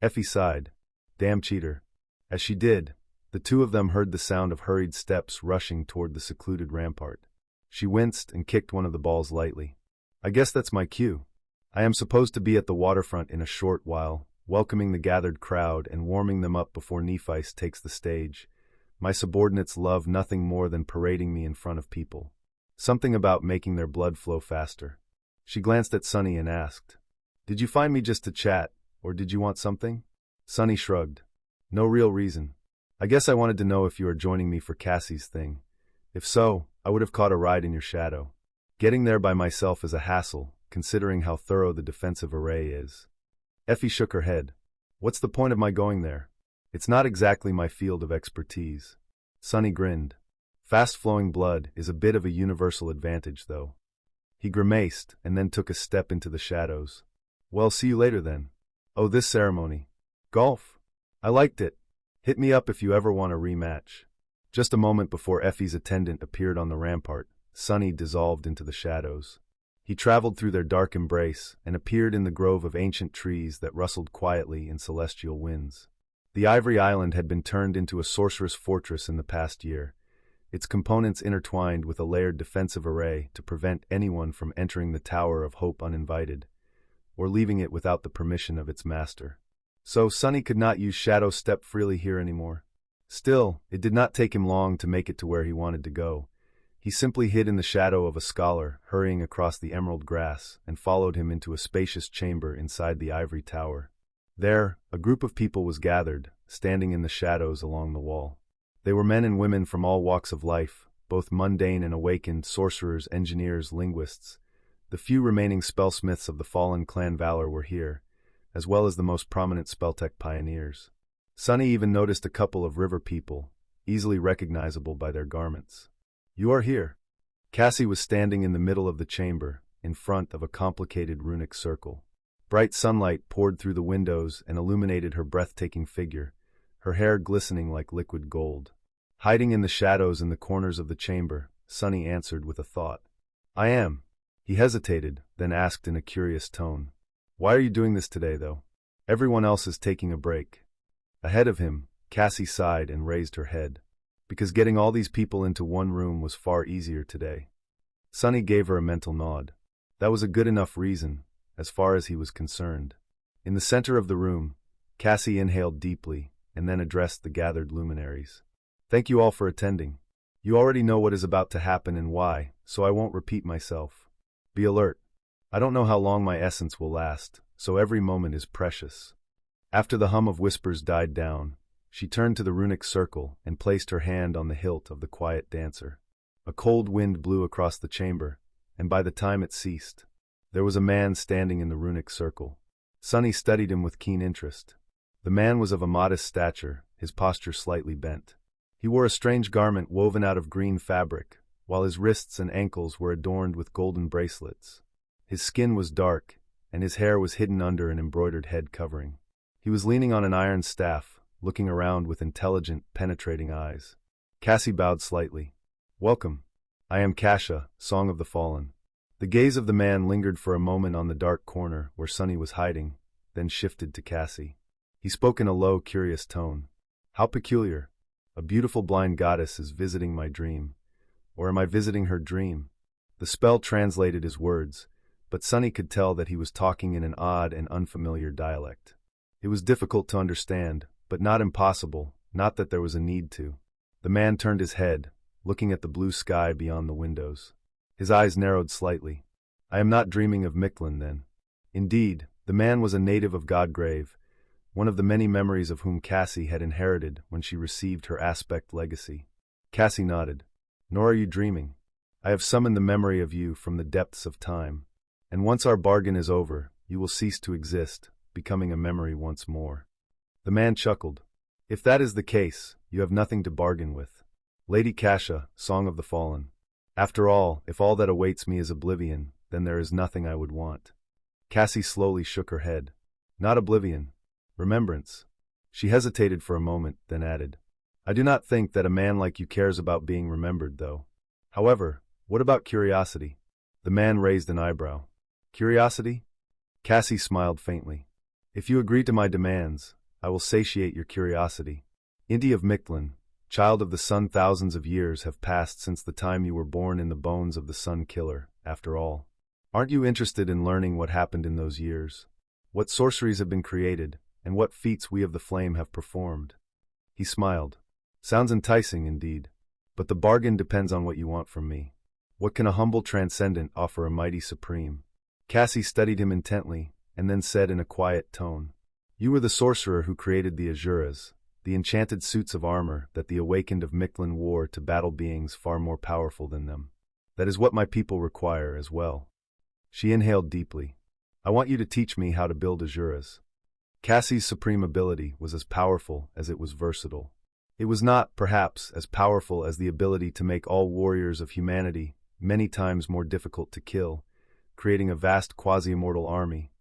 Effie sighed. Damn cheater. As she did, the two of them heard the sound of hurried steps rushing toward the secluded rampart. She winced and kicked one of the balls lightly. I guess that's my cue. I am supposed to be at the waterfront in a short while, welcoming the gathered crowd and warming them up before Nephice takes the stage. My subordinates love nothing more than parading me in front of people. Something about making their blood flow faster. She glanced at Sunny and asked, "Did you find me just to chat, or did you want something?" Sunny shrugged. "No real reason. I guess I wanted to know if you are joining me for Cassie's thing. If so, I would have caught a ride in your shadow. Getting there by myself is a hassle, considering how thorough the defensive array is." Effie shook her head. "What's the point of my going there? It's not exactly my field of expertise." Sunny grinned. "Fast-flowing blood is a bit of a universal advantage, though." He grimaced and then took a step into the shadows. "Well, see you later then." "Oh, this ceremony. Golf? I liked it. Hit me up if you ever want a rematch." Just a moment before Effie's attendant appeared on the rampart, Sunny dissolved into the shadows. He traveled through their dark embrace and appeared in the grove of ancient trees that rustled quietly in celestial winds. The Ivory Island had been turned into a sorceress fortress in the past year, its components intertwined with a layered defensive array to prevent anyone from entering the Tower of Hope uninvited, or leaving it without the permission of its master. So Sunny could not use Shadow Step freely here anymore. Still, it did not take him long to make it to where he wanted to go. He simply hid in the shadow of a scholar hurrying across the emerald grass and followed him into a spacious chamber inside the ivory tower. There, a group of people was gathered, standing in the shadows along the wall. They were men and women from all walks of life, both mundane and awakened, sorcerers, engineers, linguists. The few remaining spellsmiths of the fallen clan Valor were here, as well as the most prominent Spelltech pioneers. Sunny even noticed a couple of river people, easily recognizable by their garments. "You are here." Cassie was standing in the middle of the chamber, in front of a complicated runic circle. Bright sunlight poured through the windows and illuminated her breathtaking figure, her hair glistening like liquid gold. Hiding in the shadows in the corners of the chamber, Sunny answered with a thought. "I am." He hesitated, then asked in a curious tone, "Why are you doing this today, though? Everyone else is taking a break." Ahead of him, Cassie sighed and raised her head. Because getting all these people into one room was far easier today. Sunny gave her a mental nod. That was a good enough reason, as far as he was concerned. In the center of the room, Cassie inhaled deeply and then addressed the gathered luminaries. "Thank you all for attending. You already know what is about to happen and why, so I won't repeat myself. Be alert. I don't know how long my essence will last, so every moment is precious." After the hum of whispers died down, she turned to the runic circle and placed her hand on the hilt of the quiet dancer. A cold wind blew across the chamber, and by the time it ceased, there was a man standing in the runic circle. Sunny studied him with keen interest. The man was of a modest stature, his posture slightly bent. He wore a strange garment woven out of green fabric, while his wrists and ankles were adorned with golden bracelets. His skin was dark, and his hair was hidden under an embroidered head covering. He was leaning on an iron staff, looking around with intelligent, penetrating eyes. Cassie bowed slightly. "Welcome. I am Kasha, Song of the Fallen." The gaze of the man lingered for a moment on the dark corner where Sunny was hiding, then shifted to Cassie. He spoke in a low, curious tone. "How peculiar. A beautiful blind goddess is visiting my dream. Or am I visiting her dream?" The spell translated his words, but Sunny could tell that he was talking in an odd and unfamiliar dialect. It was difficult to understand, but not impossible, not that there was a need to. The man turned his head, looking at the blue sky beyond the windows. His eyes narrowed slightly. "I am not dreaming of Mikllin, then." Indeed, the man was a native of Godgrave, one of the many memories of whom Cassie had inherited when she received her aspect legacy. Cassie nodded. "Nor are you dreaming. I have summoned the memory of you from the depths of time, and once our bargain is over, you will cease to exist, becoming a memory once more." The man chuckled. "If that is the case, you have nothing to bargain with. Lady Kasha, Song of the Fallen. After all, if all that awaits me is oblivion, then there is nothing I would want." Cassie slowly shook her head. "Not oblivion. Remembrance." She hesitated for a moment, then added, "I do not think that a man like you cares about being remembered, though. However, what about curiosity?" The man raised an eyebrow. "Curiosity?" Cassie smiled faintly. If you agree to my demands, I will satiate your curiosity. Inti of Mikllin, child of the sun, thousands of years have passed since the time you were born in the bones of the Sun Killer, after all. Aren't you interested in learning what happened in those years? What sorceries have been created, and what feats we of the Flame have performed? He smiled. Sounds enticing indeed, but the bargain depends on what you want from me. What can a humble transcendent offer a mighty supreme? Cassie studied him intently, and then said in a quiet tone, You were the sorcerer who created the Azuras, the enchanted suits of armor that the awakened of Mikllin wore to battle beings far more powerful than them. That is what my people require as well. She inhaled deeply. I want you to teach me how to build Azuras. Cassie's supreme ability was as powerful as it was versatile. It was not, perhaps, as powerful as the ability to make all warriors of humanity many times more difficult to kill, creating a vast quasi-immortal army,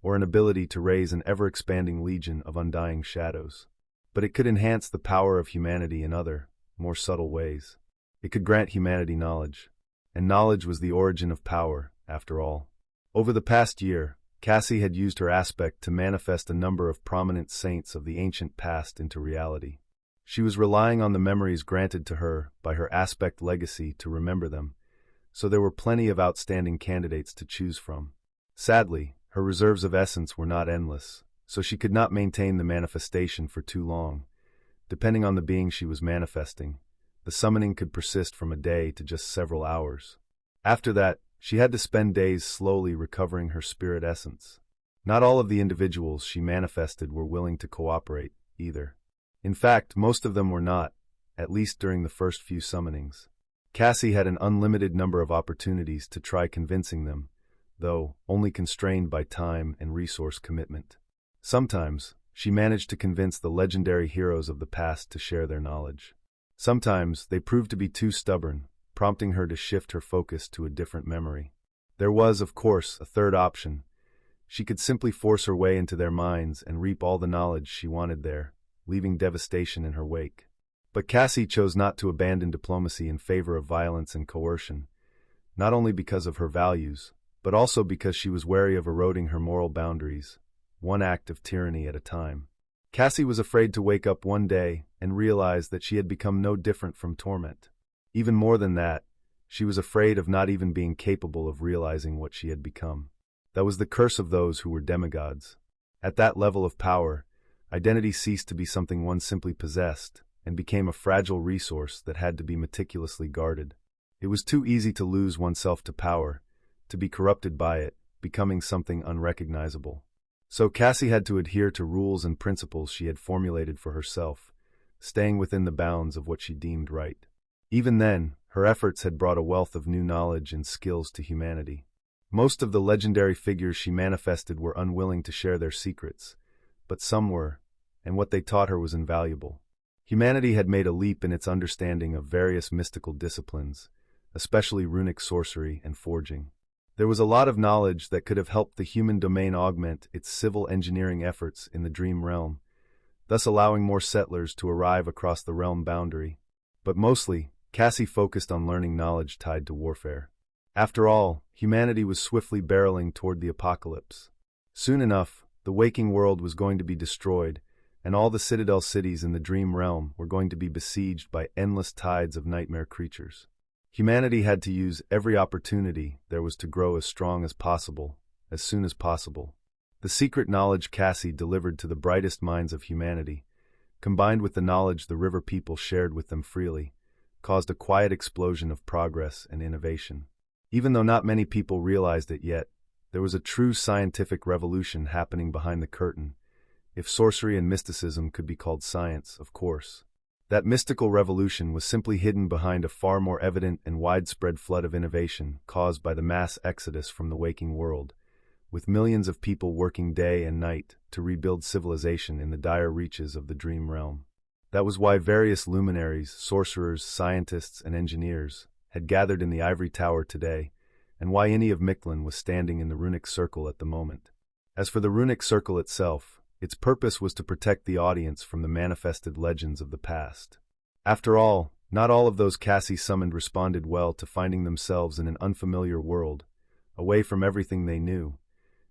or an ability to raise an ever-expanding legion of undying shadows. But it could enhance the power of humanity in other, more subtle ways. It could grant humanity knowledge. And knowledge was the origin of power, after all. Over the past year, Cassie had used her aspect to manifest a number of prominent saints of the ancient past into reality. She was relying on the memories granted to her by her aspect legacy to remember them, so there were plenty of outstanding candidates to choose from. Sadly, her reserves of essence were not endless, so she could not maintain the manifestation for too long. Depending on the being she was manifesting, the summoning could persist from a day to just several hours. After that, she had to spend days slowly recovering her spirit essence. Not all of the individuals she manifested were willing to cooperate, either. In fact, most of them were not, at least during the first few summonings. Cassie had an unlimited number of opportunities to try convincing them, though only constrained by time and resource commitment. Sometimes, she managed to convince the legendary heroes of the past to share their knowledge. Sometimes, they proved to be too stubborn, prompting her to shift her focus to a different memory. There was, of course, a third option. She could simply force her way into their minds and reap all the knowledge she wanted there, leaving devastation in her wake. But Cassie chose not to abandon diplomacy in favor of violence and coercion, not only because of her values, but also because she was wary of eroding her moral boundaries, one act of tyranny at a time. Cassie was afraid to wake up one day and realize that she had become no different from torment. Even more than that, she was afraid of not even being capable of realizing what she had become. That was the curse of those who were demigods. At that level of power, identity ceased to be something one simply possessed and became a fragile resource that had to be meticulously guarded. It was too easy to lose oneself to power, to be corrupted by it, becoming something unrecognizable. So Cassie had to adhere to rules and principles she had formulated for herself, staying within the bounds of what she deemed right. Even then, her efforts had brought a wealth of new knowledge and skills to humanity. Most of the legendary figures she manifested were unwilling to share their secrets, but some were, and what they taught her was invaluable. Humanity had made a leap in its understanding of various mystical disciplines, especially runic sorcery and forging. There was a lot of knowledge that could have helped the human domain augment its civil engineering efforts in the Dream Realm, thus allowing more settlers to arrive across the realm boundary. But mostly, Cassie focused on learning knowledge tied to warfare. After all, humanity was swiftly barreling toward the apocalypse. Soon enough, the waking world was going to be destroyed, and all the citadel cities in the Dream Realm were going to be besieged by endless tides of nightmare creatures. Humanity had to use every opportunity there was to grow as strong as possible, as soon as possible. The secret knowledge Cassie delivered to the brightest minds of humanity, combined with the knowledge the river people shared with them freely, caused a quiet explosion of progress and innovation. Even though not many people realized it yet, there was a true scientific revolution happening behind the curtain, if sorcery and mysticism could be called science, of course. That mystical revolution was simply hidden behind a far more evident and widespread flood of innovation caused by the mass exodus from the waking world, with millions of people working day and night to rebuild civilization in the dire reaches of the Dream Realm. That was why various luminaries, sorcerers, scientists, and engineers had gathered in the Ivory Tower today, and why Inti of Mikllin was standing in the Runic Circle at the moment. As for the Runic Circle itself, its purpose was to protect the audience from the manifested legends of the past. After all, not all of those Cassie summoned responded well to finding themselves in an unfamiliar world, away from everything they knew,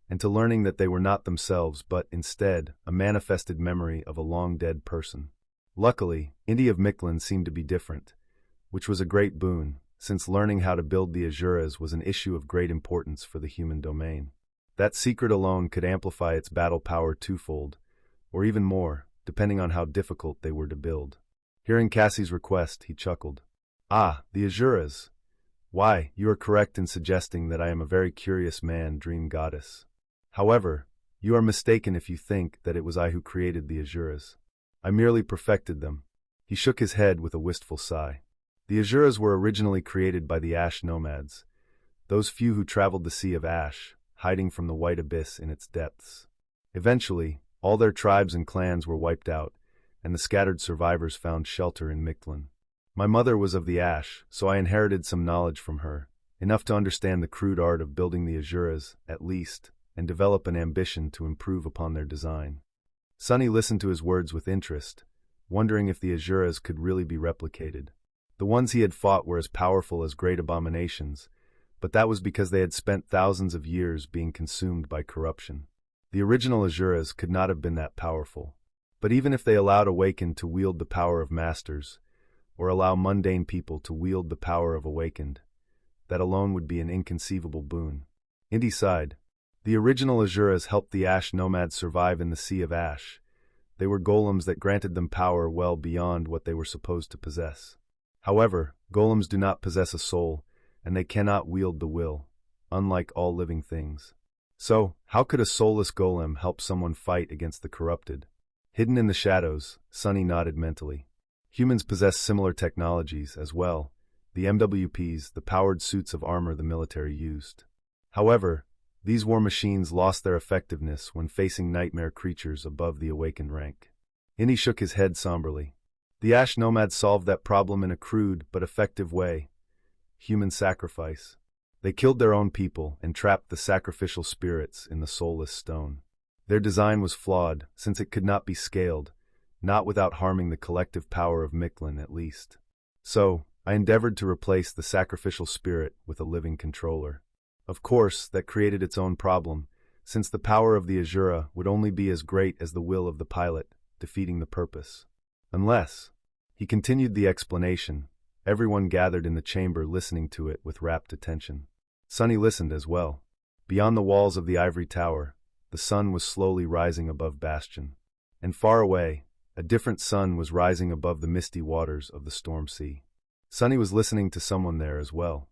and to learning that they were not themselves but, instead, a manifested memory of a long-dead person. Luckily, Indy of Mikllin seemed to be different, which was a great boon, since learning how to build the Azuras was an issue of great importance for the human domain. That secret alone could amplify its battle power twofold, or even more, depending on how difficult they were to build. Hearing Cassie's request, he chuckled. Ah, the Azuras. Why, you are correct in suggesting that I am a very curious man, dream goddess. However, you are mistaken if you think that it was I who created the Azuras. I merely perfected them. He shook his head with a wistful sigh. The Azuras were originally created by the Ash nomads, those few who traveled the Sea of Ash, hiding from the white abyss in its depths. Eventually, all their tribes and clans were wiped out, and the scattered survivors found shelter in Mikllin. My mother was of the Ash, so I inherited some knowledge from her, enough to understand the crude art of building the Azuras, at least, and develop an ambition to improve upon their design. Sunny listened to his words with interest, wondering if the Azuras could really be replicated. The ones he had fought were as powerful as great abominations, but that was because they had spent thousands of years being consumed by corruption. The original Azuras could not have been that powerful. But even if they allowed Awakened to wield the power of masters, or allow mundane people to wield the power of Awakened, that alone would be an inconceivable boon. Indy sighed. The original Azuras helped the Ash nomads survive in the Sea of Ash. They were golems that granted them power well beyond what they were supposed to possess. However, golems do not possess a soul, and they cannot wield the will, unlike all living things. So, how could a soulless golem help someone fight against the corrupted? Hidden in the shadows, Sunny nodded mentally. Humans possess similar technologies as well, the MWPs, the powered suits of armor the military used. However, these war machines lost their effectiveness when facing nightmare creatures above the Awakened rank. Indy shook his head somberly. The Ash nomads solved that problem in a crude but effective way. Human sacrifice. They killed their own people and trapped the sacrificial spirits in the soulless stone. Their design was flawed, since it could not be scaled, not without harming the collective power of Mikllin at least. So, I endeavored to replace the sacrificial spirit with a living controller. Of course, that created its own problem, since the power of the Azura would only be as great as the will of the pilot, defeating the purpose. Unless, he continued the explanation, everyone gathered in the chamber listening to it with rapt attention. Sunny listened as well. Beyond the walls of the ivory tower, the sun was slowly rising above Bastion. And far away, a different sun was rising above the misty waters of the storm sea. Sunny was listening to someone there as well.